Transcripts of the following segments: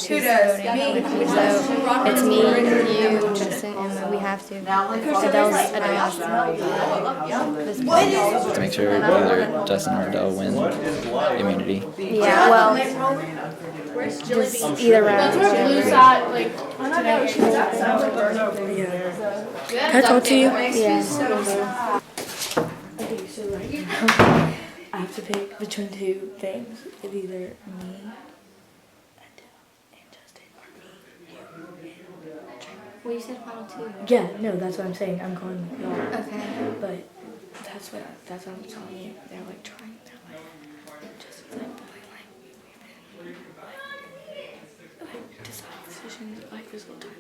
choose the voting. So it's me, you, Justin, Emma. We have to. Adele's To make sure either Justin or Adele win immunity. yeah, well, just either round. Can I talk to you? Yeah. Okay, so right now, I have to pick between two things. It's either me, Adele, and Justin, or me, you, and Well, you said final two. yeah, no, that's what I'm saying. I'm calling y'all. Okay. But that's what I'm telling you. They're like trying. They're like just like deciding decisions like this whole time.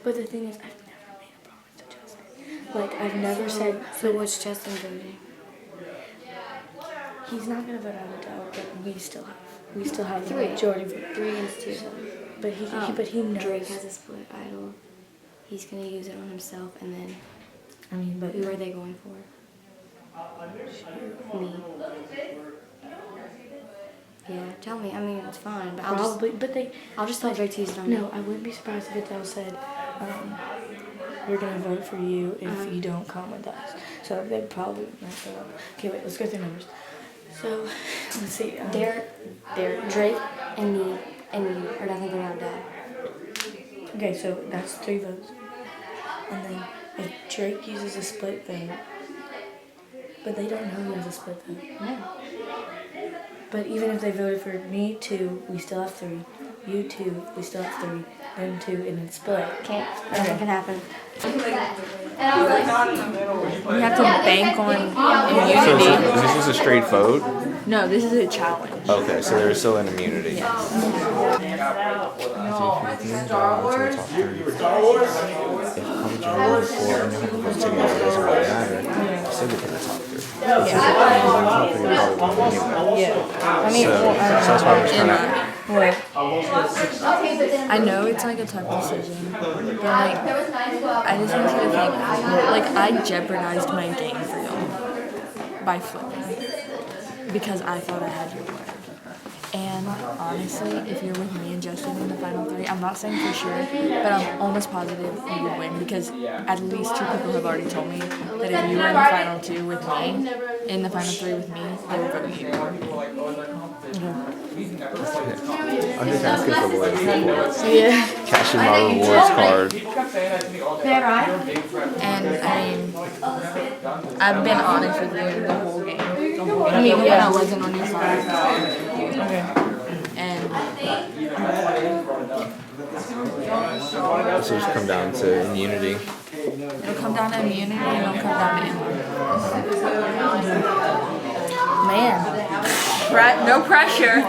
But the thing is, I've never made a promise to Justin. Like I've never said. So what's Justin voting? He's not gonna vote out Adele, but we still have the Three. majority vote. 3 against 2. But he knows. Drake has a split idol. He's gonna use it on himself, and then I mean, but who are they going for? Me. Yeah, tell me. I mean, it's fine, but probably, but they. I'll just tell Drake to use it on No, me. I wouldn't be surprised if Adele said, "We're gonna vote for you if you don't come with us." So they probably might go up. Okay, wait. Let's go through numbers. So let's see. They're Drake and me and you are definitely going to die. Okay, so that's 3 votes. And then if Drake uses a split vote, but they don't know who has a split vote. No. But even if they voted for me 2, we still have 3. You 2, we still have 3. Them 2, and it's split. Can't. Nothing can happen. We have to bank on So immunity. is this just a straight vote? No, this is a challenge. Okay, so there's still an immunity. Yes. I mean, So that's why I'm just trying to. What? I know it's like a tough decision, but like I just want you to think, like I jeopardized my game for y'all by flipping because I thought I had your word. And honestly, if you're with me and Justin in the final 3, I'm not saying for sure, but I'm almost positive you would win because at least 2 people have already told me that if you were in the final 2 with me, in the final 3 with me, they would vote you. I'm just asking for loyalty points. Yeah. Cashing my rewards card. And I mean, I've been honest with you the whole game. I mean, when I wasn't on your side. And This will just come down to immunity. it'll come down to immunity and it'll come down to Emma. Man. No pressure.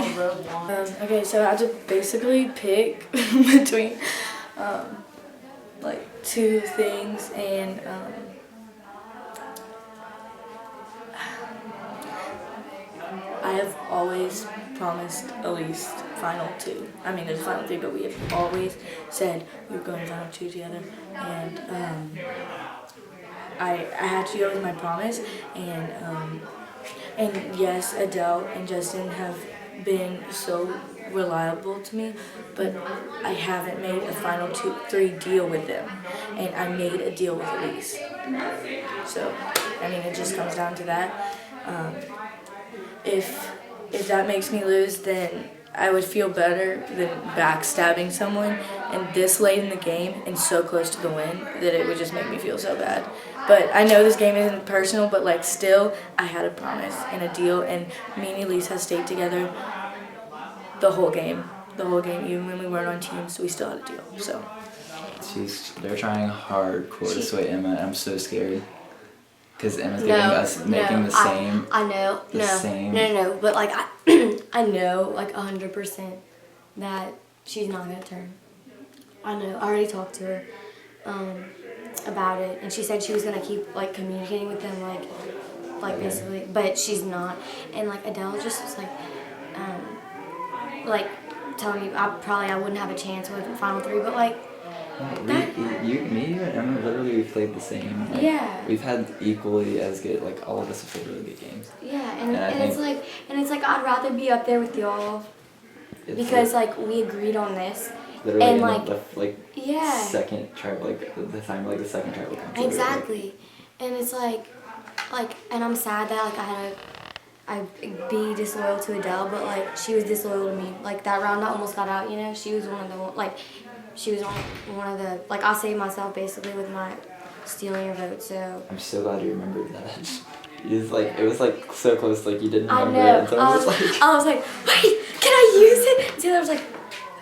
Okay, so I had to basically pick between like 2 things, and I have always promised at least final 2. I mean, there's final 3, but we have always said we were going to final 2 together, and I had to go with my promise, and yes, Adele and Justin have been so reliable to me, but I haven't made a final 3 deal with them, and I made a deal with Elise. So, I mean, it just comes down to that. If that makes me lose, then I would feel better than backstabbing someone and this late in the game and so close to the win that it would just make me feel so bad. But I know this game isn't personal, but like still, I had a promise and a deal, and me and Elise have stayed together the whole game. Even when we weren't on teams, we still had a deal. So. They're trying hardcore to sway Emma, and I'm so scared. Because Emma's making the same. I know. Same. No. But like I know like 100% that she's not gonna turn. I know. I already talked to her about it, and she said she was gonna keep like communicating with them, like basically, but she's not. And like Adele just was like telling me I wouldn't have a chance with the final 3, but like. Me and Emma literally played the same. Like, Yeah. We've had equally as good, like all of us have played really good games. Yeah, and it's like I'd rather be up there with y'all because like we agreed on this, literally and in like the yeah, second tribal, like the time like the second tribal council. exactly, and it's like, and I'm sad that like I be disloyal to Adele, but like she was disloyal to me. Like that round I almost got out, you know. She was one of the she was one of the like I saved myself basically with my stealing your vote. So I'm so glad you remembered that. It was like so close, like you didn't I remember know. it, and so I was like, I was like, wait, can I use it? And Taylor was like,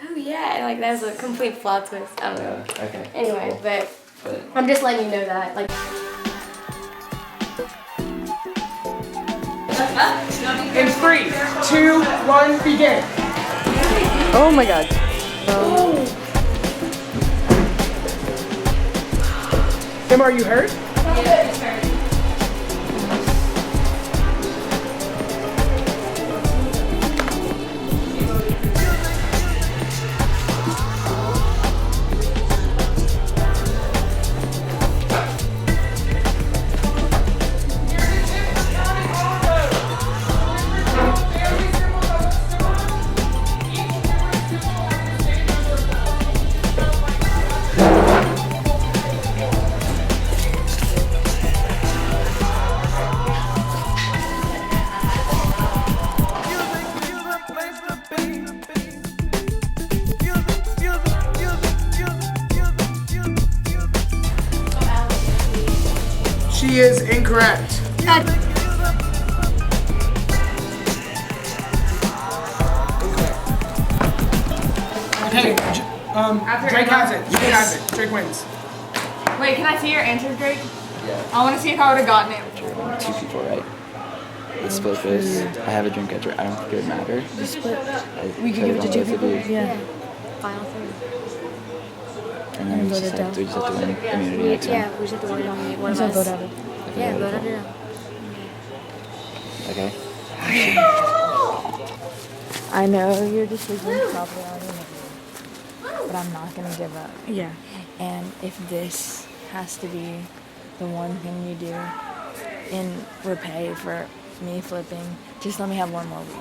oh yeah, and like that was a complete plot twist. I don't know. yeah, okay. Anyway, Cool. but I'm just letting you know that like. In 3, 2, 1, begin. Oh my god. Emma, are you hurt? She is incorrect. Okay, Drake has it. Drake has it. Drake wins. Wait, can I see your answers, Drake? Yeah. I want to see if I would have gotten it. 2 people right. Let's split this. I have a drink at I don't think it would matter. We could give it to 2 people? Yeah. Final third. And then we just have to win immunity next time. Yeah, we just have to win on one of So us. vote out. Yeah, vote out it. Okay. I know your decision's probably already made, but I'm not gonna give up. Yeah. And if this has to be the one thing you do in repay for me flipping, just let me have one more week.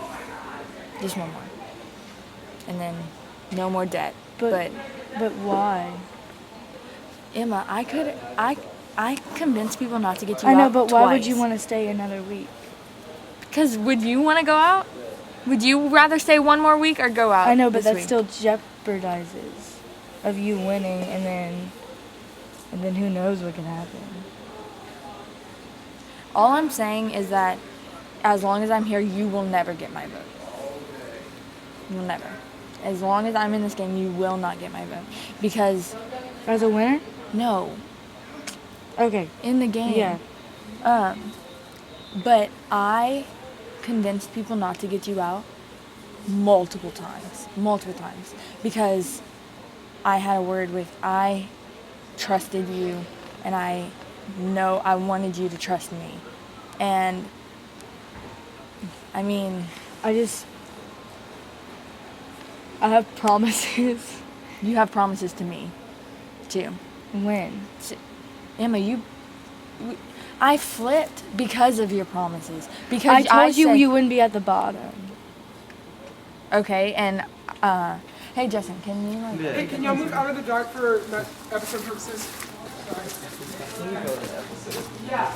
Just one more. And then no more debt. But why? Emma, I convince people not to get you I know, out but why would twice. you want to stay another week? Because would you want to go out? Would you rather stay one more week or go out? I know, but this that week? still jeopardizes of you winning, and then who knows what can happen. All I'm saying is that as long as I'm here, you will never get my vote. You'll never. As long as I'm in this game, you will not get my vote. Because, As a winner? no, Okay. in the game. Yeah. But I convinced people not to get you out multiple times. Because I had a word with, I trusted you, and I wanted you to trust me. And, I mean, I have promises. you have promises to me, too. When? Emma, I flipped because of your promises. Because I told you said, you wouldn't be at the bottom. Okay, and hey Justin, can you like? Hey, can y'all move out of the dark for episode purposes?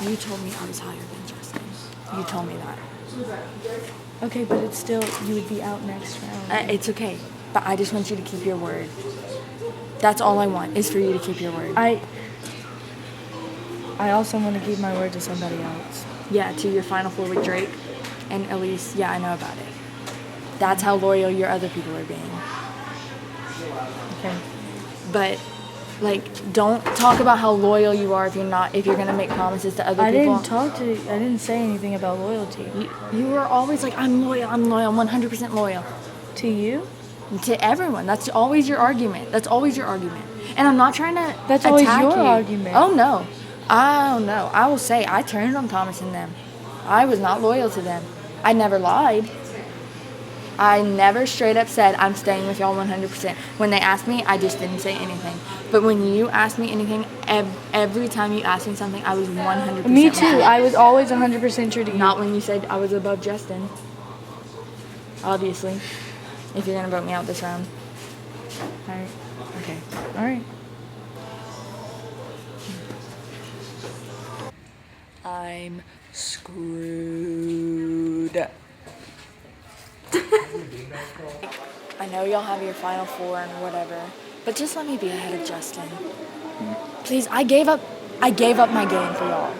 You told me I was higher than Justin. You told me that. Okay, but it's still, you would be out next round. It's okay, but I just want you to keep your word. That's all I want is for you to keep your word. I also want to keep my word to somebody else. Yeah, to your Final Four with Drake and Elise. Yeah, I know about it. That's how loyal your other people are being. Okay. But like, don't talk about how loyal you are if you're gonna make promises to other people. I didn't say anything about loyalty. You were always like, I'm loyal, I'm 100% loyal. To you? To everyone. That's always your argument. And I'm not trying to That's always attack your you. argument. Oh no. I will say I turned on Thomas and them. I was not loyal to them. I never lied. I never straight up said I'm staying with y'all 100%. When they asked me, I just didn't say anything. But when you asked me anything, every time you asked me something, I was 100%. Me with too. you. I was always 100% true to you. Not when you said I was above Justin. Obviously. if you're gonna vote me out this round. All right. Okay. All right. I'm screwed. I know y'all have your Final Four and whatever, but just let me be ahead of Justin. Please, I gave up my game for y'all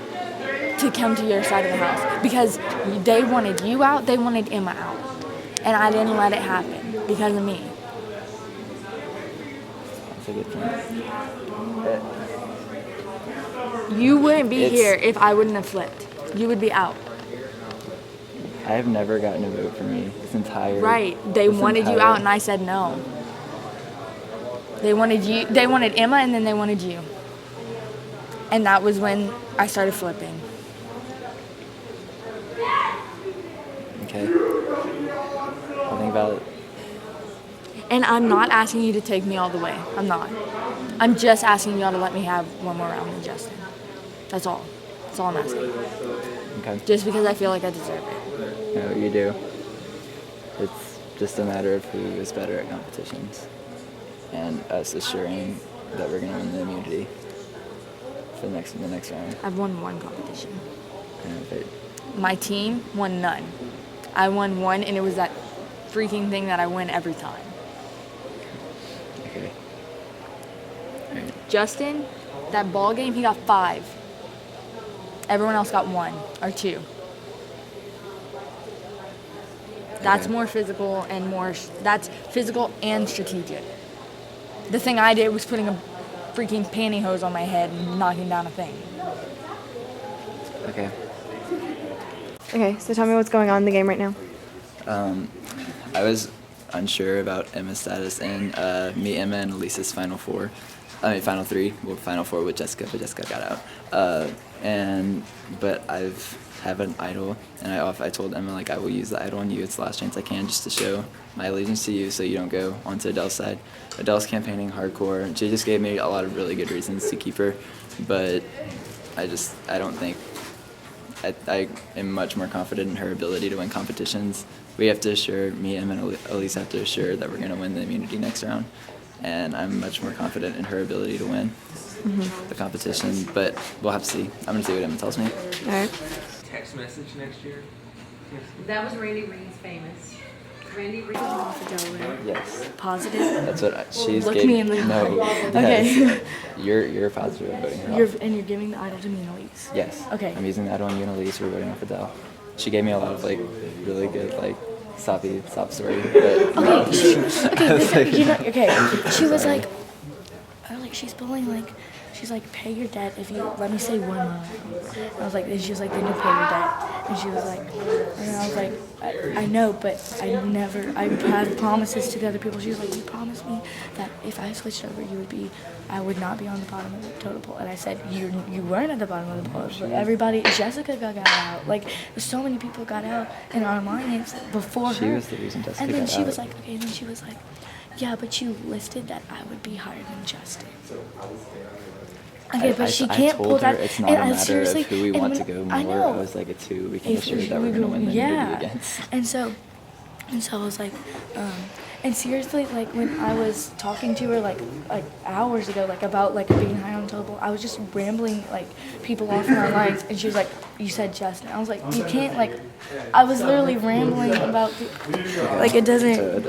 to come to your side of the house because they wanted you out, they wanted Emma out, and I didn't let it happen because of me. That's a good point. You wouldn't be here if I wouldn't have flipped. You would be out. I have never gotten a vote for me this entire. Right. They wanted you out, and I said no. They wanted you. They wanted Emma, and then they wanted you. And that was when I started flipping. Okay. I'll think about it. And I'm not asking you to take me all the way. I'm not. I'm just asking y'all to let me have one more round with Justin. That's all. That's all I'm asking. Okay. Just because I feel like I deserve it. No, you do. It's just a matter of who is better at competitions, and us assuring that we're gonna win the immunity for the next round. I've won one competition. But My team won none. I won one, and it was that freaking thing that I win every time. okay. All right. Justin, that ball game, he got 5. Everyone else got 1 or 2. That's Okay. more physical and that's physical and strategic. The thing I did was putting a freaking pantyhose on my head and knocking down a thing. Okay. Okay, so tell me what's going on in the game right now. I was unsure about Emma's status in me, Emma, and Elisa's Final 3. Well, Final 4 with Jessica, but Jessica got out. But I've have an idol, and I told Emma, like, I will use the idol on you. It's the last chance I can, just to show my allegiance to you, so you don't go onto Adele's side. Adele's campaigning hardcore, and she just gave me a lot of really good reasons to keep her, but I don't think. I am much more confident in her ability to win competitions. Me, Emma, and Elise have to assure that we're going to win the immunity next round, and I'm much more confident in her ability to win the competition, but we'll have to see. I'm going to see what Emma tells me. All right. Text message next year. That was Randy Reed's famous. Randy Reed. Yes. Positive? That's what she's Look gave me in the No. eye. Okay. Yes. You're positive of voting her off. And you're giving the idol to me and Elise. Yes. Okay. I'm using that on you and Elise. We're voting off Adele. She gave me a lot of like really good like sob story. But no. She was like, she's pulling like, she's like, pay your debt if you let me say one line. And I was like, and she was like, then you pay your debt. And she was like, and I was like, I know, but I have promises to the other people. She was like, you promised me that if I switched over, I would not be on the bottom of the totem pole. And I said, you weren't at the bottom of the pole. Everybody, Jessica got out. Like, so many people got out in our alliance before her. She was the reason Jessica And then got she out. was like, okay, and then she was like, yeah, but you listed that I would be higher than Justin. Okay, but she can't pull that. It's not a matter of who we want to go more. I was like, it's who we can assure that we're going to win the immunity against. And so I was like, and seriously, like when I was talking to her like hours ago, like about like being high on total, I was just rambling like people off in our lines, and she was like, you said Justin. I was like, you can't like. I was literally rambling about like it doesn't.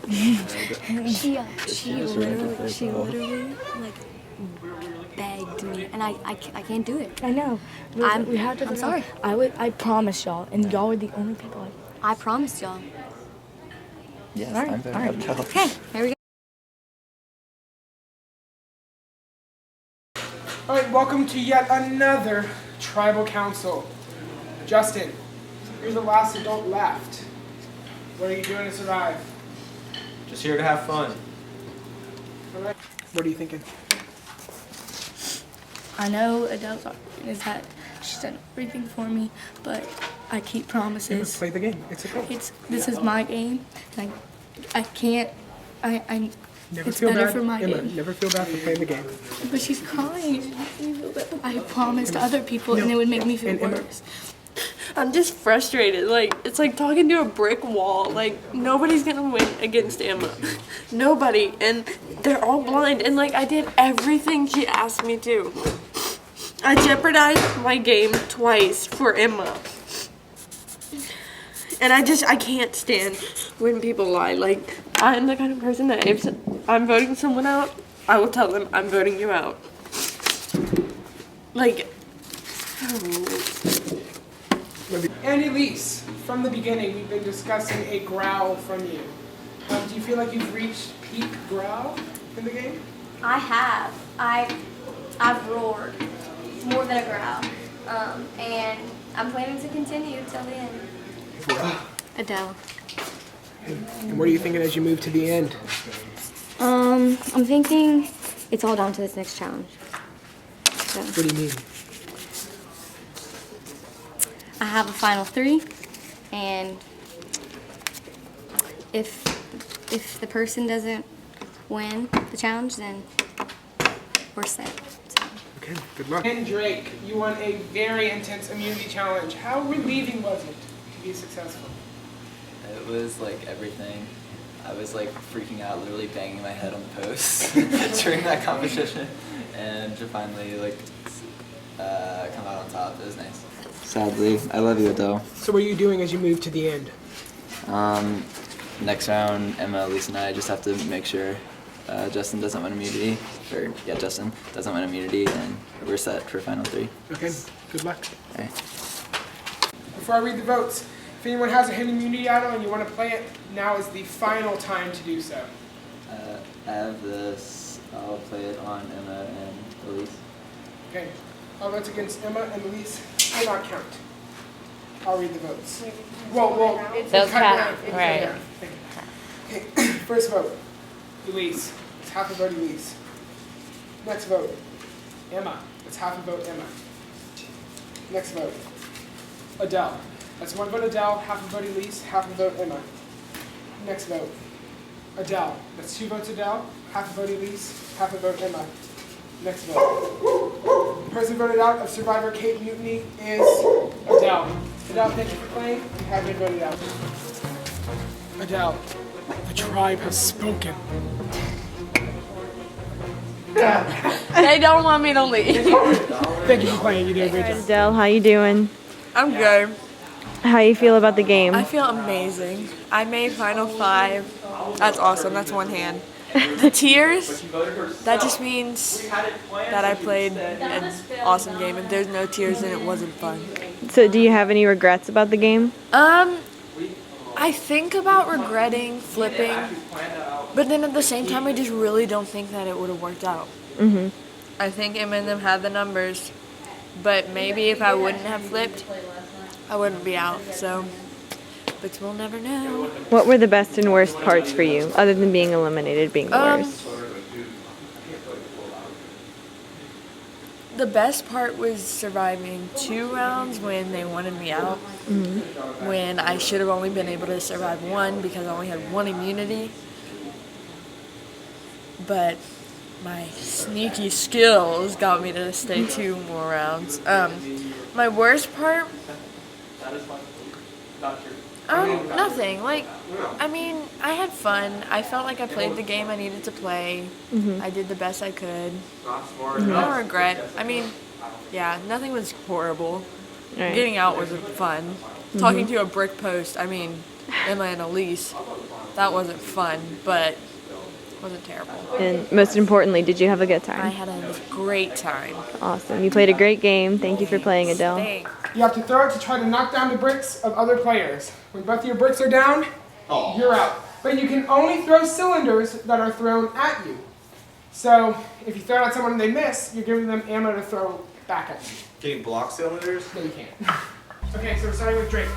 She literally like begged me, and I can't do it. I know. I'm sorry. I promised y'all, and y'all were the only people. I promised y'all. Yes, All right, I'm voting all right. Adele. Okay, here we go. All right, welcome to yet another tribal council. Justin, you're the last adult left. What are you doing to survive? Just here to have fun. All right. What are you thinking? I know Adele's argument is that she's done everything for me, but I keep promises. Play the game. It's okay. This is my game, and I can't. I Never it's feel better bad, for my Emma, game. never feel bad for playing the game. But she's crying. I promised other people, and it would make me feel and Emma, worse. I'm just frustrated. Like, it's like talking to a brick wall. Like, nobody's gonna win against Emma. Nobody. And they're all blind. And, like, I did everything she asked me to. I jeopardized my game twice for Emma. And I can't stand when people lie. Like, I'm the kind of person that if I'm voting someone out, I will tell them I'm voting you out. Like, And Elise, from the beginning, we've been discussing a growl from you. Do you feel like you've reached peak growl in the game? I have. I've roared more than a growl. And I'm planning to continue till the end. Adele. And what are you thinking as you move to the end? I'm thinking it's all down to this next challenge. So, What do you mean? I have a final 3, and if the person doesn't win the challenge, then we're set. So. Okay, good luck. And Drake, you won a very intense immunity challenge. How relieving was it to be successful? It was like everything. I was like freaking out, literally banging my head on the post during that competition, and to finally like come out on top. It was nice. Sadly, I love you, Adele. So what are you doing as you move to the end? Next round, Emma, Elise, and I just have to make sure Justin doesn't win immunity, Justin doesn't win immunity, and we're set for final 3. Okay, good luck. All right. Before I read the votes, if anyone has a hidden immunity idol and you want to play it, now is the final time to do so. I have this. I'll play it on Emma and Elise. Okay, all votes against Emma and Elise will not count. I'll read the votes. Well, Those count, down. right. Down. Okay, first vote, Elise. It's half a vote Elise. Next vote, Emma. It's half a vote Emma. Next vote, Adele. That's 1 vote Adele, half a vote Elise, half a vote Emma. Next vote, Adele. That's 2 votes Adele, half a vote Elise, half a vote Emma. Next vote. The person voted out of Survivor Cape Mutiny is Adele. Adele, thank you for playing. You have been voted out. Adele, the tribe has spoken. they don't want me to leave. Thank you for playing. You did a great job. Adele, how you doing? I'm good. How you feel about the game? I feel amazing. I made final 5. That's awesome. That's one hand. The tears, that just means that I played an awesome game. If there's no tears, then it wasn't fun. So do you have any regrets about the game? I think about regretting flipping, but then at the same time, I just really don't think that it would have worked out. Mm-hmm. I think Emma and them had the numbers, but maybe if I wouldn't have flipped, I wouldn't be out. So, but we'll never know. What were the best and worst parts for you, other than being eliminated being the worst? The best part was surviving 2 rounds when they wanted me out. Mm-hmm. When I should have only been able to survive 1 because I only had 1 immunity. But my sneaky skills got me to stay 2 more rounds. My worst part? Nothing. Like, I mean, I had fun. I felt like I played the game I needed to play. Mm-hmm. I did the best I could. No regret. I mean, yeah, nothing was horrible. Right. Getting out wasn't fun. Talking to a brick post, I mean, Emma and Elise, that wasn't fun, but it wasn't terrible. And most importantly, did you have a good I time? had a great time. Awesome. You played a great game. Thank you for playing, Adele. Thanks. You have to throw it to try to knock down the bricks of other players. When both of your bricks are down, you're out. But you can only throw cylinders that are thrown at you. So if you throw it at someone and they miss, you're giving them ammo to throw back at you. Can you block cylinders? No, you can't. Okay, so we're starting with Drake.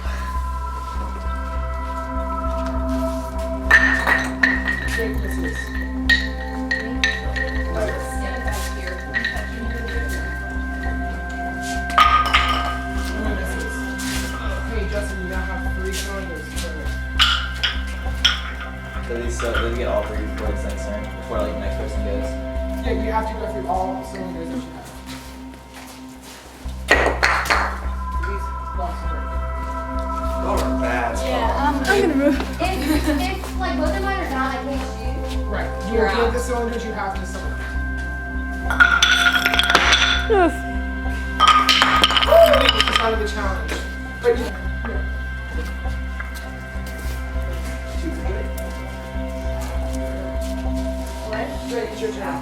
Drake misses. Emma misses. Okay, Justin, you now have 3 cylinders. So they get all 3 before this next turn, before like the next person goes. Yeah, you have to go through all cylinders that you have. Please, lost the I'm gonna move. If like both of mine are down, I can't shoot. Right. You're out. The cylinders you have to cylinder. Which is out of the challenge. But you, what? Ready, it's your turn.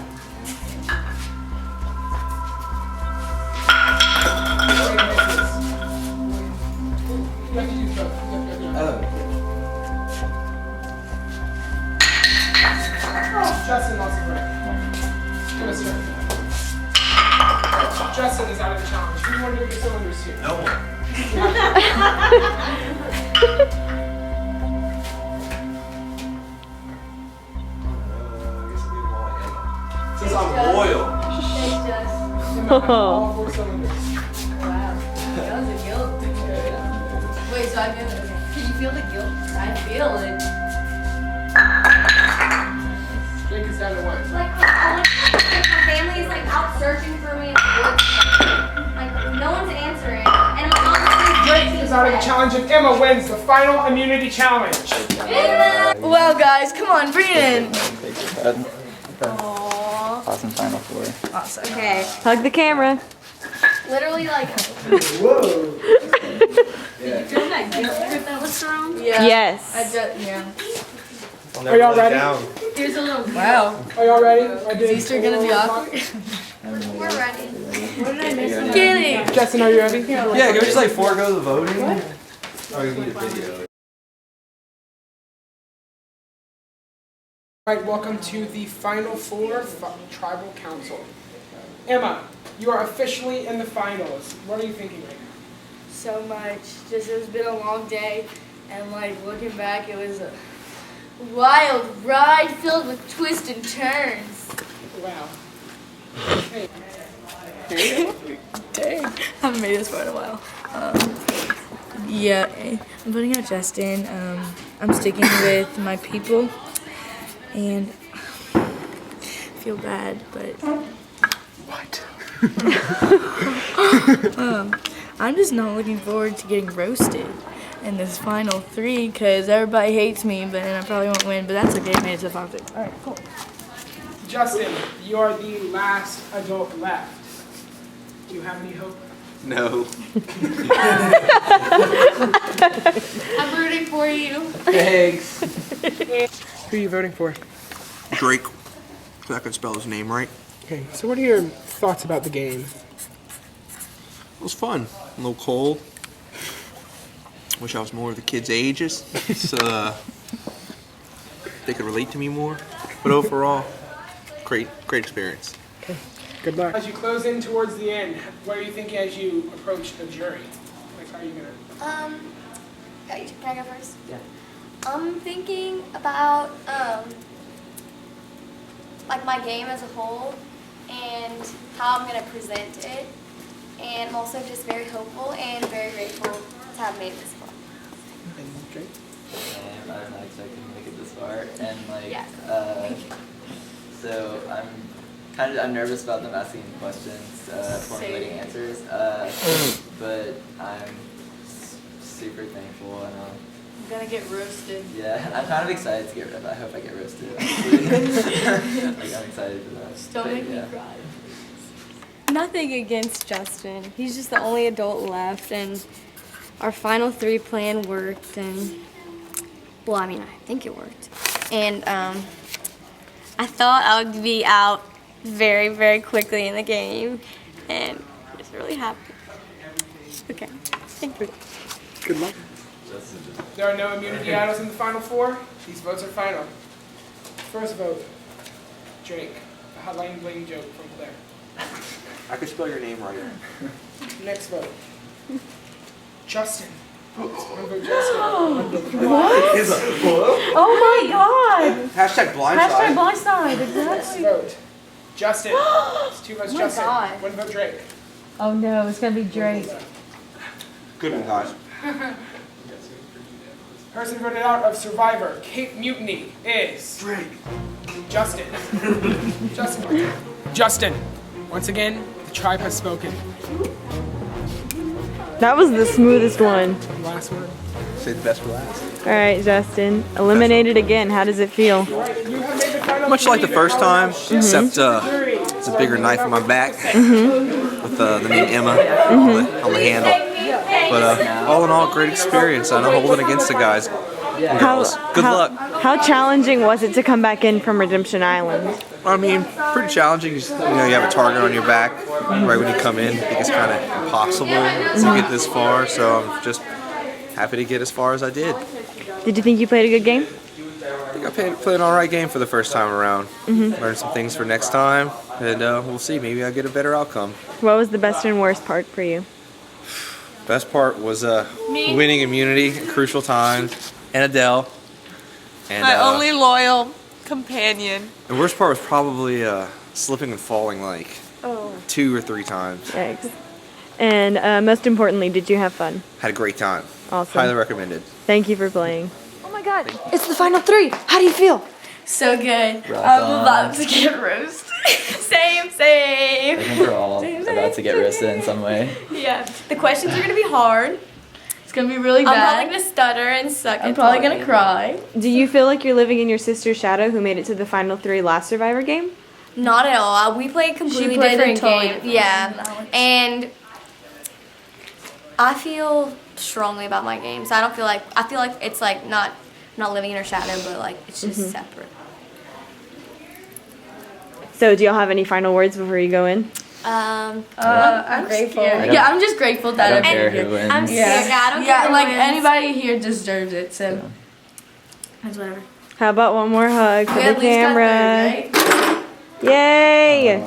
You have to use both. Justin lost a break. Give us a turn. Justin is out of the challenge. Who do you want to do the cylinders to? No one. Since I'm loyal. All 4 cylinders. Wow. That was a guilt. Wait, so I feel it. Can you feel the guilt? I feel it. Jake is down to 1. Like my family is like out searching for me in the woods. Like no one's answering, and my mom Jake is out of the challenge, and Emma wins the final immunity challenge. Well, guys, come on, bring it in. Awesome Final Four. Awesome. Okay. Hug the camera. Literally like. Whoa. Feel that guilt trip that was thrown? Yeah. Yes. I just, yeah. I'll Are y'all never let ready? down. Here's a little. Wow. Are y'all ready? I did. Is Easter gonna be awkward? We're ready. What did I miss? Kidding. Justin, are you ready? Yeah, can we just like forego the voting? Oh, you need a video. All right, welcome to the Final Four Tribal Council. Emma, you are officially in the finals. What are you thinking right now? So much. Just it's been a long day, and like looking back, it was a wild ride filled with twists and turns. Wow. Hey. Dang, I haven't made this far in a while. Yeah, I'm voting out Justin. I'm sticking with my people, and I feel bad, but What? I'm just not looking forward to getting roasted in this final 3 because everybody hates me, but then I probably won't win. But that's okay. I made it to the final 6. All right, cool. Justin, you are the last adult left. Do you have any hope? No. I'm rooting for you. Thanks. Who are you voting for? Drake, so I can spell his name right. Okay, so what are your thoughts about the game? It was fun. A little cold. Wish I was more of the kids' ages, so they could relate to me more. But overall, great experience. Okay, good luck. As you close in towards the end, what are you thinking as you approach the jury? Like, how are you gonna? Can I go first? Yeah. I'm thinking about like my game as a whole and how I'm gonna present it, and I'm also just very hopeful and very grateful to have made it this far. And Drake? And I was not expecting to make it this far, and like, Yeah. so I'm nervous about them asking questions, formulating answers, but I'm super thankful, and I'm gonna get roasted. yeah, I'm kind of excited to get rid. I hope I get roasted. Like I'm excited for that. Don't But, make yeah. me cry. Nothing against Justin. He's just the only adult left, and our final 3 plan worked, and well, I mean, I think it worked. And I thought I would be out very, very quickly in the game, and I'm just really happy. Okay, thank you. Good luck. There are no immunity idols in the final 4. These votes are final. First vote, Drake. A hotline bling joke from Claire. I could spell your name right. Next vote, Justin. One vote, Justin. What? Oh my God. Hashtag blindside. blindside. Next vote, Justin. It's 2 votes, Justin. God. 1 vote, Drake. Oh no, it's gonna be Drake. Good one, guys. Person voted out of Survivor, Cape Mutiny, is Drake. Justin. Justin. Justin. Once again, the tribe has spoken. That was the smoothest one. Last word. Save the best for last. All right, Justin. Eliminated again. How does it feel? Much like the first time, except it's a bigger knife on my back with the name Emma on the handle. But all in all, great experience. I know holding against the guys. Good luck. How challenging was it to come back in from Redemption Island? I mean, pretty challenging. You have a target on your back right when you come in. I think it's kind of impossible to get this far, so I'm just happy to get as far as I did. Did you think you played a good game? I think I played an alright game for the first time around. Learned some things for next time, and we'll see. Maybe I'll get a better outcome. What was the best and worst part for you? Best part was winning immunity at crucial times, and Adele. And, My only loyal companion. The worst part was probably slipping and falling like 2 or 3 times. Yikes. And most importantly, did you have fun? Had a great time. Awesome. Highly recommended. Thank you for playing. Oh my God, it's the final 3. How do you feel? So good. Rock I'm on. about to get roasted. Same. I think we're all about to get roasted in some way. Yeah. The questions are gonna be hard. It's gonna be really I'm bad. probably gonna stutter and suck. I'm probably gonna cry. Do you feel like you're living in your sister's shadow who made it to the final 3 last Survivor game? Not at all. We played completely played a different totally game. different Yeah, game than Alex. and I feel strongly about my games. I feel like it's like not living in her shadow, but like it's just separate. So do y'all have any final words before you go in? I'm grateful. scared. Yeah, I'm just grateful that I don't I'm care here. who wins. I'm scared. Yeah, I don't Yeah, care like who wins. anybody here deserves it. So that's whatever. How about one more hug for We the at least got camera? third, right? Yay!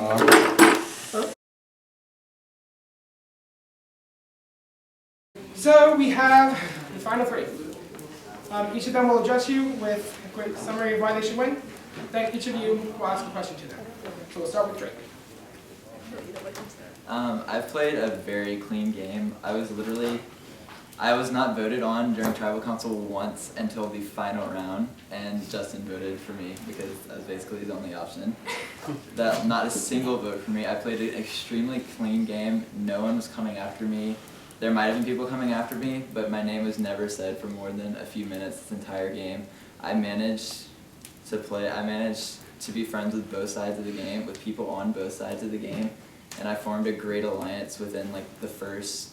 So we have the final 3. Each of them will address you with a quick summary of why they should win. Then each of you will ask a question to them. So we'll start with Drake. I've played a very clean game. I was not voted on during Tribal Council once until the final round, and Justin voted for me because I was basically his only option. Not a single vote for me. I played an extremely clean game. No one was coming after me. There might have been people coming after me, but my name was never said for more than a few minutes this entire game. I managed to be friends with both sides of the game, with people on both sides of the game, and I formed a great alliance within like the first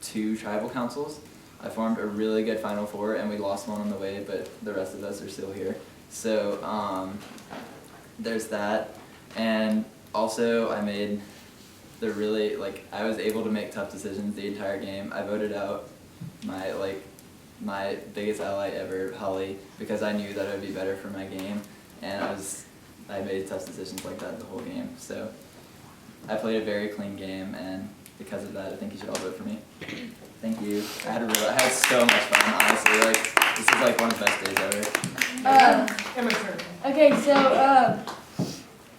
2 tribal councils. I formed a really good Final 4, and we lost one on the way, but the rest of us are still here. So there's that, and also I made I was able to make tough decisions the entire game. I voted out my biggest ally ever, Holly, because I knew that it would be better for my game, and I made tough decisions like that the whole game. So I played a very clean game, and because of that, I think you should all vote for me. Thank you. I had so much fun, honestly. This is like one of the best days ever. Okay, so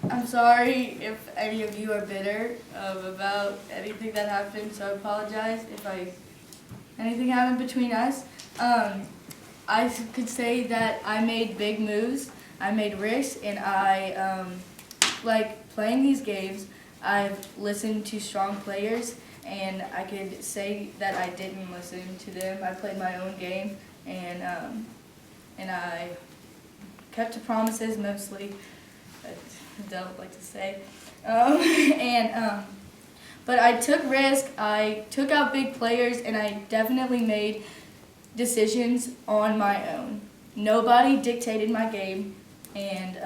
I'm sorry if any of you are bitter about anything that happened, so I apologize if anything happened between us. I could say that I made big moves, I made risks, and I like playing these games. I've listened to strong players, and I could say that I didn't listen to them. I played my own game, and I kept to promises mostly. I don't like to say, but I took risk. I took out big players, and I definitely made decisions on my own. Nobody dictated my game, and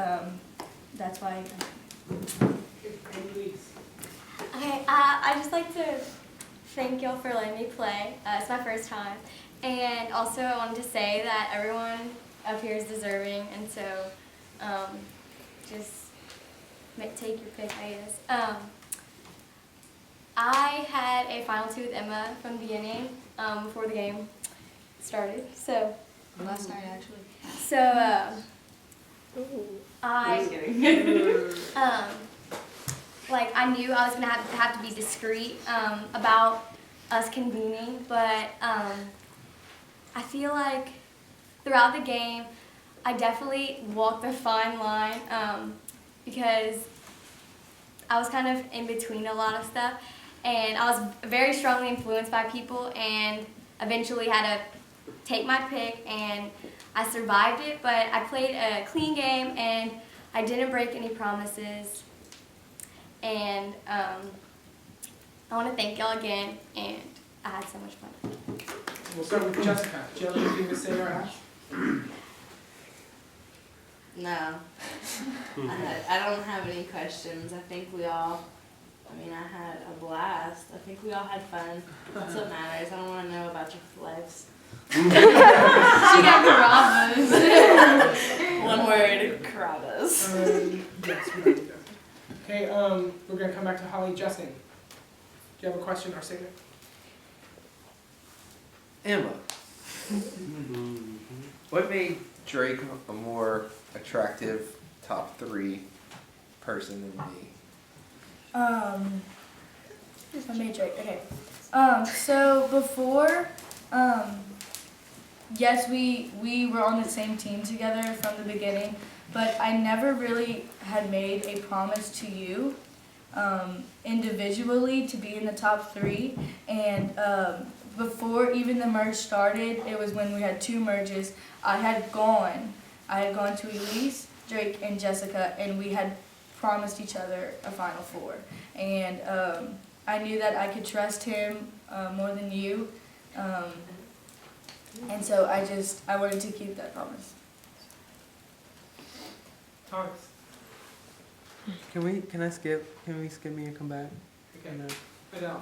that's why. Okay, I just like to thank y'all for letting me play. It's my first time, and also I wanted to say that everyone up here is deserving, and so just take your pick, I guess. I had a final 2 with Emma from the beginning, before the game started. So Last night, actually. So I knew I was gonna have to be discreet about us convening, but I feel like throughout the game I definitely walked a fine line because I was kind of in between a lot of stuff, and I was very strongly influenced by people, and eventually had to take my pick, and I survived it, but I played a clean game, and I didn't break any promises. And I want to thank y'all again, and I had so much fun. We'll start with Jessica. Do you have anything to say or ask? No. I don't have any questions. I think we all, I had a blast. I think we all had fun. That's what matters. I don't want to know about your lives. She got karadas. One word, karadas. Yes, we do. Okay, we're going to come back to Holly. Justin, do you have a question or statement? Emma, what made Drake a more attractive top 3 person than me? What made Drake? Okay. So before, yes, we were on the same team together from the beginning, but I never really had made a promise to you individually to be in the top 3. And before even the merge started, it was when we had 2 merges. I had gone to Elise, Drake, and Jessica, and we had promised each other a Final Four. And I knew that I could trust him more than you. And so I wanted to keep that promise. Thomas. Can we skip me and come back? Okay. Adele.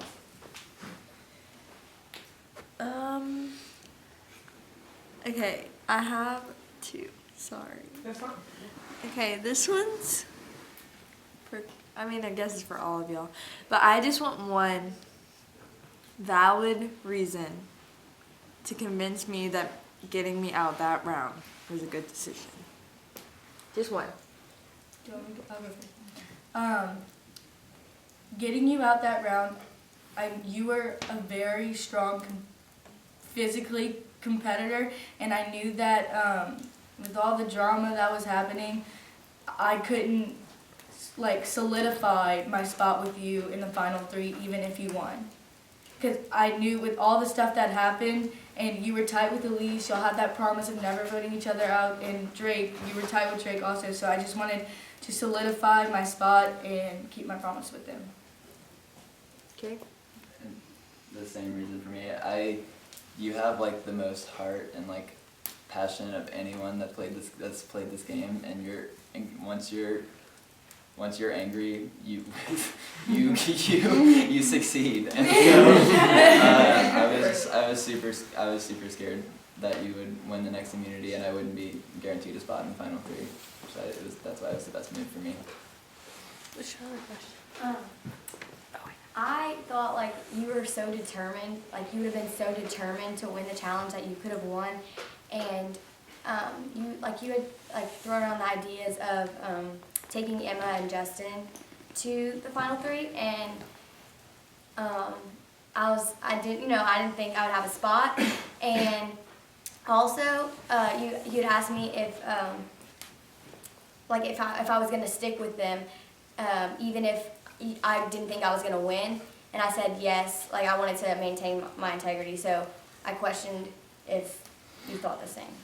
Okay, I have 2. Sorry. That's fine. Okay, this one's I guess it's for all of y'all. But I just want one valid reason to convince me that getting me out that round was a good decision. Just one. Do you want me to I'll go first. Getting you out that round, you were a very strong physically competitor, and I knew that with all the drama that was happening, I couldn't solidify my spot with you in the final 3 even if you won. Because I knew with all the stuff that happened, and you were tight with Elise, y'all had that promise of never voting each other out, and Drake, you were tight with Drake also, so I just wanted to solidify my spot and keep my promise with them. Okay. The same reason for me. You have the most heart and passion of anyone that's played this game, and once you're angry, you succeed. And so I was super scared that you would win the next immunity and I wouldn't be guaranteed a spot in the final 3. So that's why it was the best move for me. What's your other question? I thought you were so determined, you would have been so determined to win the challenge that you could have won, and you had thrown around the ideas of taking Emma and Justin to the final 3, and I didn't think I would have a spot, and also you'd asked me if I was gonna stick with them, even if I didn't think I was gonna win, and I said yes. I wanted to maintain my integrity, so I questioned if you thought the same.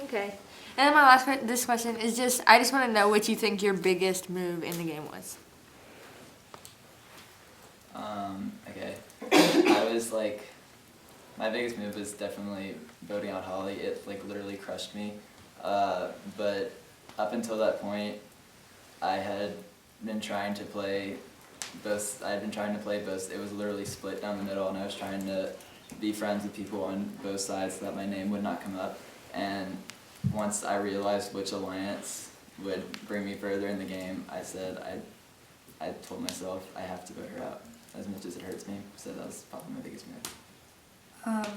Okay. And then my last this question is I just want to know what you think your biggest move in the game was. Okay. I was my biggest move was definitely voting out Holly. It literally crushed me. But up until that point, I had been trying to play both. It was literally split down the middle, and I was trying to be friends with people on both sides so that my name would not come up. And once I realized which alliance would bring me further in the game, I told myself I have to vote her out, as much as it hurts me. So that was probably my biggest move.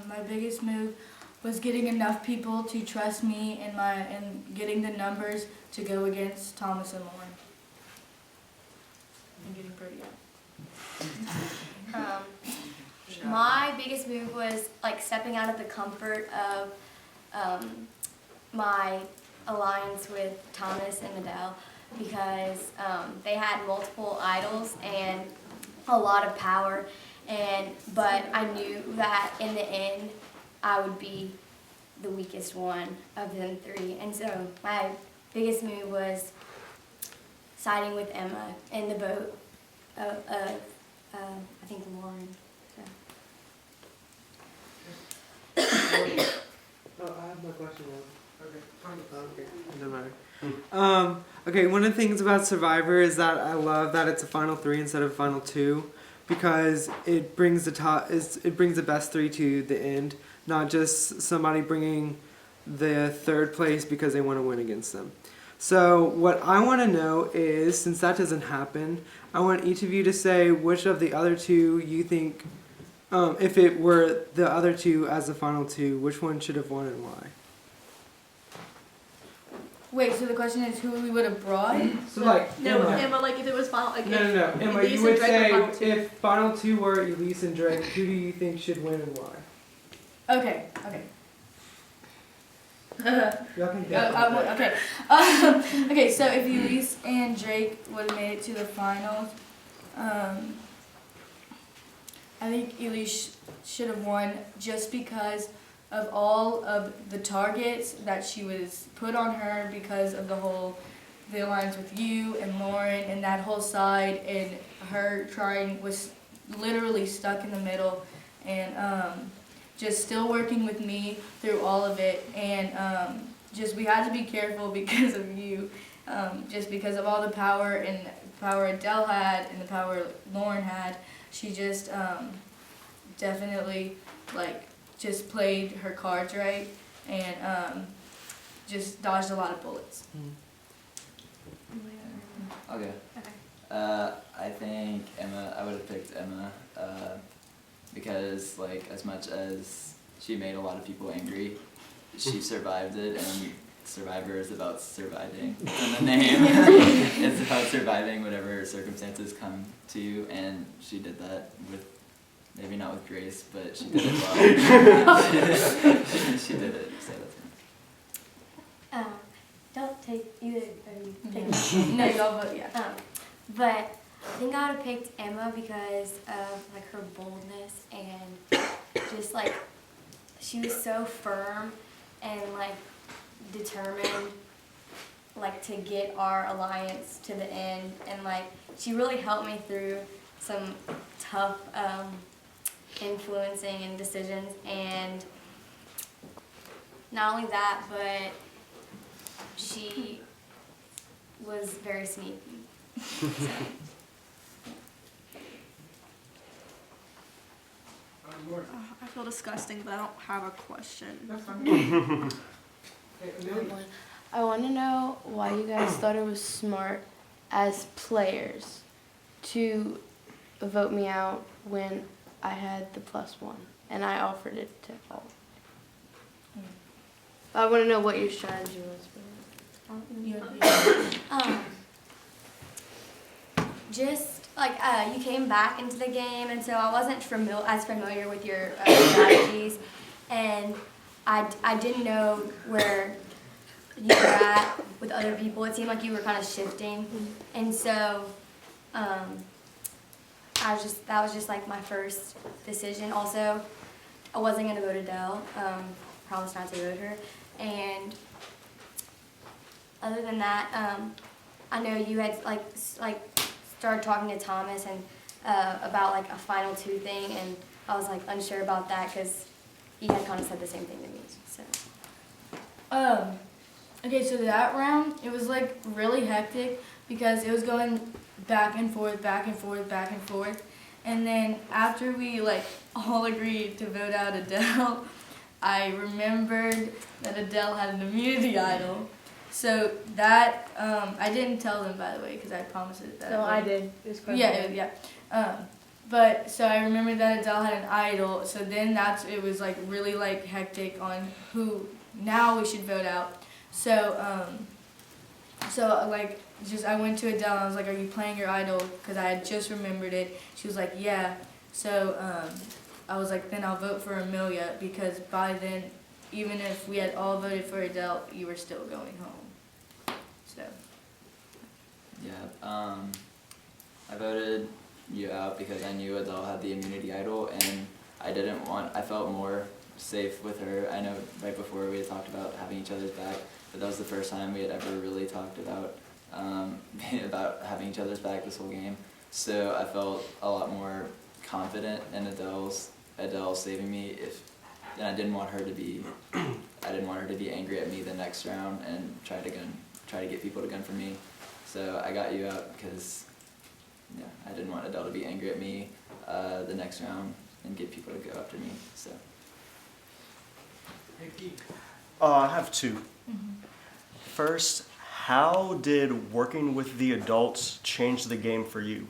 My biggest move was getting enough people to trust me and getting the numbers to go against Thomas and Lauren. And getting pretty out. My biggest move was stepping out of the comfort of my alliance with Thomas and Adele, because they had multiple idols and a lot of power, but I knew that in the end I would be the weakest one of them three. And so my biggest move was siding with Emma in the vote of I think Lauren. So. Oh, I have my question now. Okay. Doesn't matter. Okay, one of the things about Survivor is that I love that it's a final three instead of a final two, because it brings it brings the best three to the end, not just somebody bringing the third place because they want to win against them. So what I want to know is, since that doesn't happen, I want each of you to say which of the other two you think, if it were the other two as the final two, which one should have won and why? Wait, so the question is who we would have brought? So like Emma, like if it was final, like No. Emma, Elise you would and Drake say were final two. if final two were Elise and Drake, who do you think should win and why? Okay. Y'all can Okay. Okay, so if Elise and Drake would have made it to the finals, I think Elise should have won just because of all of the targets that she was put on her because of the alliance with you and Lauren and that whole side, and her was literally stuck in the middle and just still working with me through all of it, and just we had to be careful because of you, just because of all the power Adele had and the power Lauren had. She just definitely just played her cards right and just dodged a lot of bullets. Okay. I think Emma. I would have picked Emma because, as much as she made a lot of people angry, she survived it, and Survivor is about surviving. In the name, it's about surviving whatever circumstances come to you, and she did that with. Maybe not with grace, but she did it well. She did it, so that's me. Don't take either of you. Take No, y'all vote, yeah. But I think I would have picked Emma because of her boldness and just she was so firm and determined to get our alliance to the end, and she really helped me through some tough influencing and decisions, and not only that, but she was very sneaky. So. I feel disgusting, but I don't have a question. That's fine. I want to know why you guys thought it was smart as players to vote me out when I had the +1 and I offered it to all. I want to know what your strategy was for that. Just you came back into the game, and so I wasn't as familiar with your strategies, and I didn't know where you were at with other people. It seemed like you were kind of shifting, and so that was just my first decision. Also, I wasn't gonna vote Adele. Promised not to vote her, and other than that, I know you had started talking to Thomas and about a final two thing, and I was unsure about that because he had kind of said the same thing to me. So. Okay, so that round, it was really hectic because it was going back and forth, back and forth, back and forth. And then after we all agreed to vote out Adele, I remembered that Adele had an immunity idol. So that, I didn't tell them, by the way, because I promised it that. No, I did. It was quite Yeah. But so I remembered that Adele had an idol. So then it was really hectic on who now we should vote out. So I went to Adele and I was like, "Are you playing your idol?" Because I had just remembered it. She was like, "Yeah." So I was like, "Then I'll vote for Amelia because by then, even if we had all voted for Adele, you were still going home." So. Yeah. I voted you out because I knew Adele had the immunity idol, and I felt more safe with her. I know right before we had talked about having each other's back, but that was the first time we had ever really talked about about having each other's back this whole game. So I felt a lot more confident in Adele saving me. And I didn't want her to be angry at me the next round and try to get people to gun for me. So I got you out because I didn't want Adele to be angry at me the next round and get people to go after me. So. I have two. First, how did working with the adults change the game for you?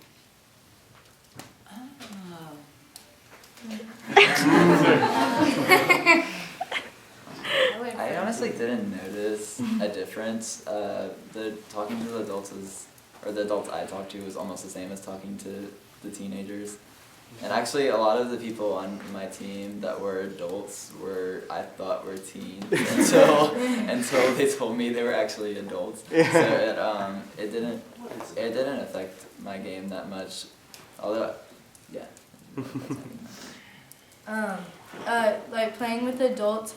I honestly didn't notice a difference. The talking to the adults the adults I talked to was almost the same as talking to the teenagers. And actually, a lot of the people on my team that were adults I thought were teens until they told me they were actually adults. So it didn't affect my game that much. Although, yeah. Like playing with adults,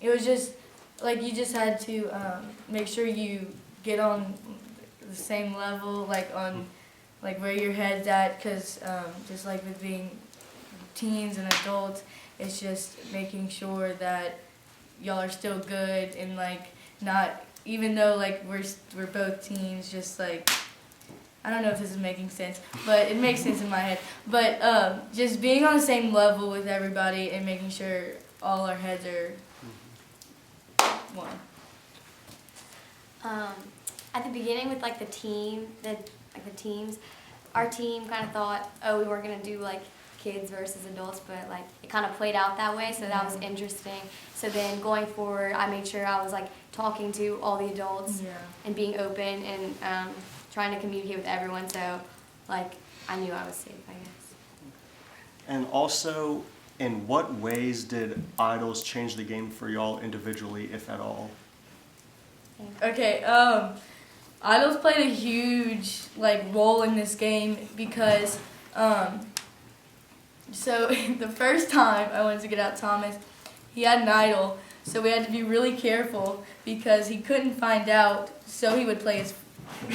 it was just like you just had to make sure you get on the same level, like on like where your head's at, because just like with being teens and adults, it's just making sure that y'all are still good and like not, even though like we're both teens, just like, I don't know if this is making sense, but it makes sense in my head. But just being on the same level with everybody and making sure all our heads are one. At the beginning with like the teams, our team kind of thought, oh, we weren't gonna do like kids versus adults, but like it kind of played out that way, so that was interesting. So then going forward, I made sure I was like talking to all the adults and being open and trying to communicate with everyone, so like I knew I was safe, I guess. And also, in what ways did idols change the game for y'all individually, if at all? Okay, idols played a huge like role in this game because so the first time I went to get out Thomas, he had an idol, so we had to be really careful because he couldn't find out, so he would play his,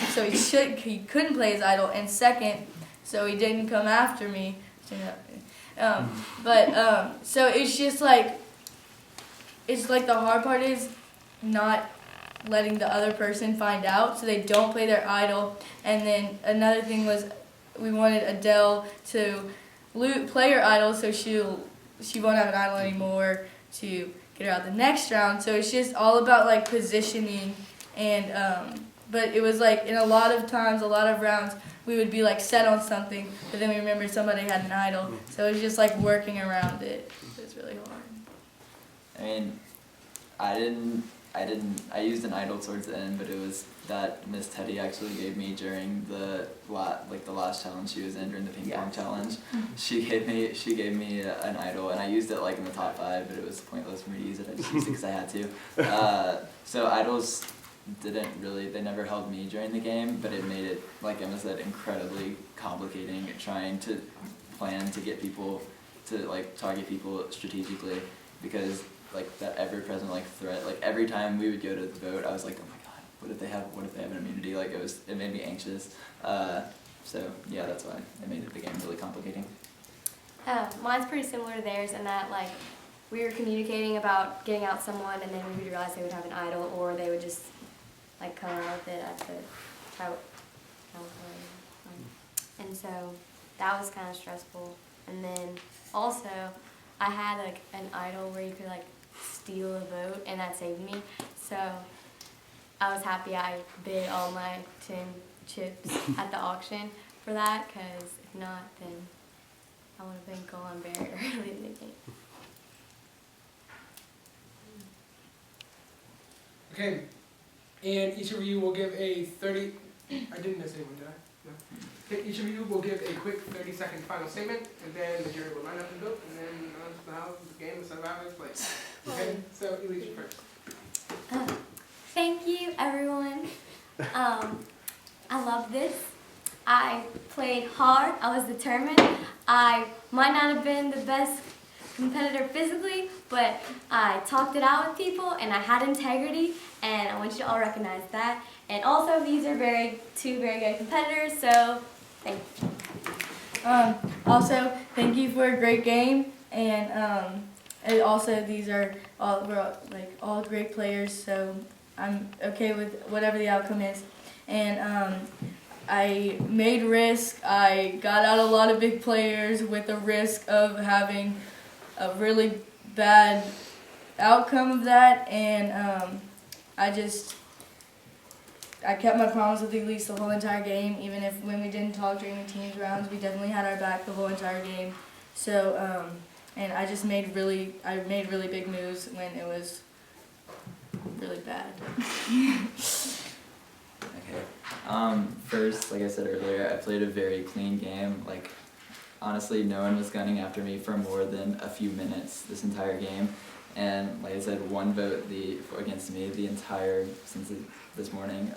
so he couldn't play his idol, and second, so he didn't come after me. So it's just like, it's like the hard part is not letting the other person find out so they don't play their idol. And then another thing was we wanted Adele to play her idol so she won't have an idol anymore to get her out the next round. So it's just all about like positioning and but it was like in a lot of rounds we would be like set on something, but then we remembered somebody had an idol. So it was just like working around it. It was really hard. I mean, I used an idol towards the end, but it was that Miss Teddy actually gave me during the last challenge she was in, during the ping pong challenge. She gave me an idol, and I used it like in the top 5, but it was pointless for me to use it. I just used it because I had to. So idols they never held me during the game, but it made it, like Emma said, incredibly complicating trying to plan to get people to like target people strategically, because like that ever-present like threat, like every time we would go to the vote, I was like, oh my god, what if they have an immunity? Like it made me anxious. So yeah, that's why it made the game really complicating. Mine's pretty similar to theirs in that like we were communicating about getting out someone, and then we would realize they would have an idol, or they would just like come out with it at the time. And so that was kind of stressful. And then also I had like an idol where you could like steal a vote, and that saved me. So I was happy I bid all my tin chips at the auction for that, because if not, then I would have been gone very early in the game. Okay, and each of you will give a 30, I didn't miss anyone, did I? No. Okay, each of you will give a quick 30-second final statement, and then the jury will line up and vote, and then on to how the game, the survivors play. Okay, so Elise, you first. Thank you, everyone. I love this. I played hard. I was determined. I might not have been the best competitor physically, but I talked it out with people and I had integrity, and I want you to all recognize that. And also, these are two very good competitors, so thank you. Also, thank you for a great game, and also they're all great players, so I'm okay with whatever the outcome is. And I made risk. I got out a lot of big players with the risk of having a really bad outcome of that, and I kept my promise with Elise the whole entire game, even if when we didn't talk during the teams rounds, we definitely had our back the whole entire game. So, and I made really big moves when it was really bad. Okay. First, like I said earlier, I played a very clean game. Like, honestly, no one was gunning after me for more than a few minutes this entire game. And like I said, one vote against me the entire since this morning.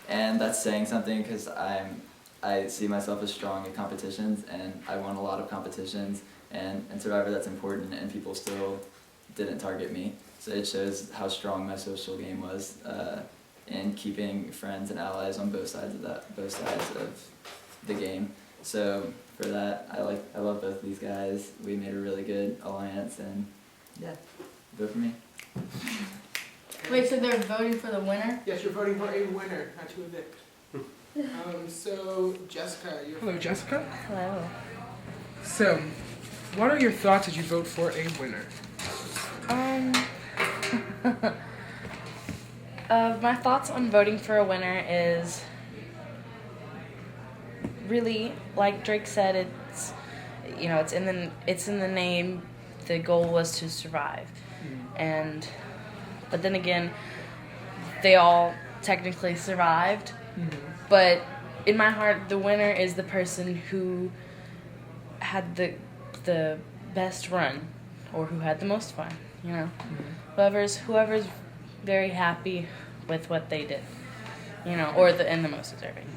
And that's saying something because I see myself as strong in competitions, and I won a lot of competitions. And in Survivor, that's important, and people still didn't target me. So it shows how strong my social game was in keeping friends and allies on both sides of the game. So for that, I love both of these guys. We made a really good alliance, and yeah, vote for me. Wait, so they're voting for the winner? Yes, you're voting for a winner, not to evict. So, Jessica, hello, Jessica. Hello. So, what are your thoughts as you vote for a winner? My thoughts on voting for a winner is really, like Drake said, it's in the name. The goal was to survive, but then again, they all technically survived. But in my heart, the winner is the person who had the best run, or who had the most fun. Whoever's very happy with what they did, and the most deserving.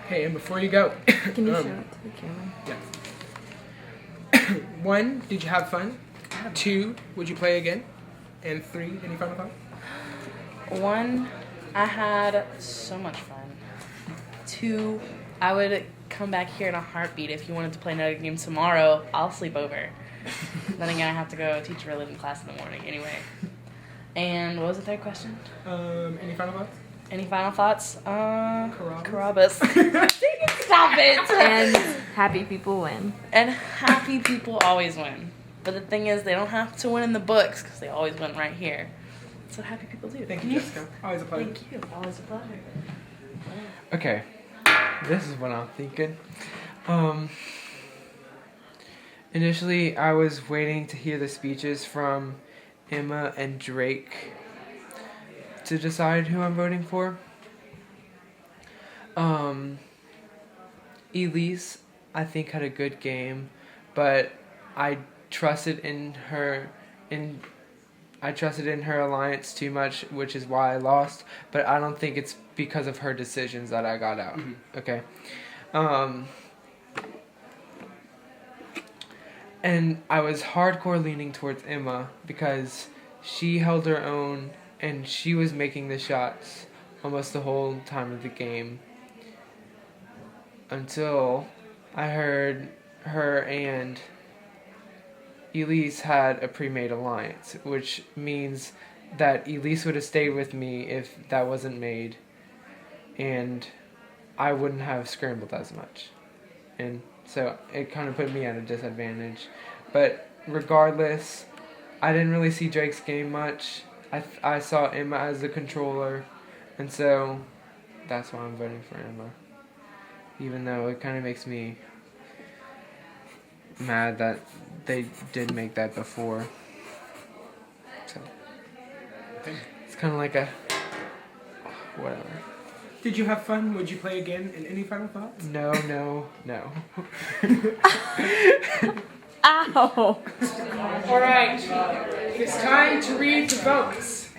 Okay, and before you go, Can you show it to the camera? Yeah. 1, did you have fun? 2, would you play again? And 3, any final thoughts? 1, I had so much fun. 2, I would come back here in a heartbeat. If you wanted to play another game tomorrow, I'll sleep over. Then again, I have to go teach a religion class in the morning anyway. And what was the third question? Any final thoughts? Any final thoughts? Carabas. Stop it! And happy people win. And happy people always win. But the thing is, they don't have to win in the books, because they always win right here. That's what happy people do. Thank you, Jessica. Always a pleasure. Thank you. Always a pleasure. Okay, this is what I'm thinking. Initially, I was waiting to hear the speeches from Emma and Drake to decide who I'm voting for. Elise, I think, had a good game, but I trusted in her alliance too much, which is why I lost. But I don't think it's because of her decisions that I got out. Okay. And I was hardcore leaning towards Emma because she held her own and she was making the shots almost the whole time of the game. Until I heard her and Elise had a pre-made alliance, which means that Elise would have stayed with me if that wasn't made, and I wouldn't have scrambled as much. And so it kind of put me at a disadvantage. But regardless, I didn't really see Drake's game much. I saw Emma as the controller, and so that's why I'm voting for Emma. Even though it kind of makes me mad that they did make that before. So it's kind of like a whatever. Did you have fun? Would you play again? And any final thoughts? No. Ow! All right. It's time to read the votes.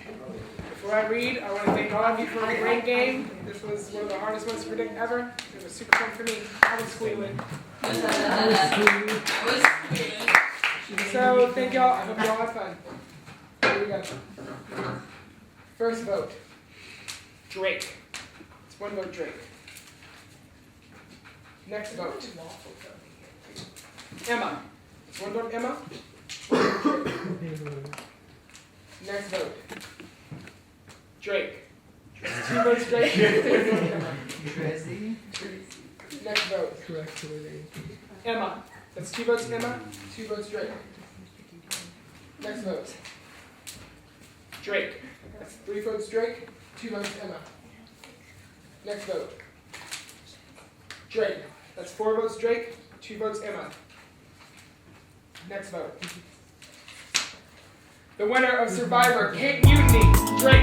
Before I read. I want to thank all of you for a great game. This was one of the hardest ones to predict ever. It was super fun for me. I was squealing. So thank y'all. I hope you all had fun. Here we go. First vote. Drake. It's one vote Drake. Next vote. Emma. It's one vote Emma. Next vote. Drake. It's two votes Drake. Next vote. Emma. That's two votes Emma, two votes Drake. Next vote. Drake. That's three votes Drake, two votes Emma. Next vote. Drake. That's four votes Drake, two votes Emma. Next vote. The winner of Survivor, Kate Mutiny, Drake.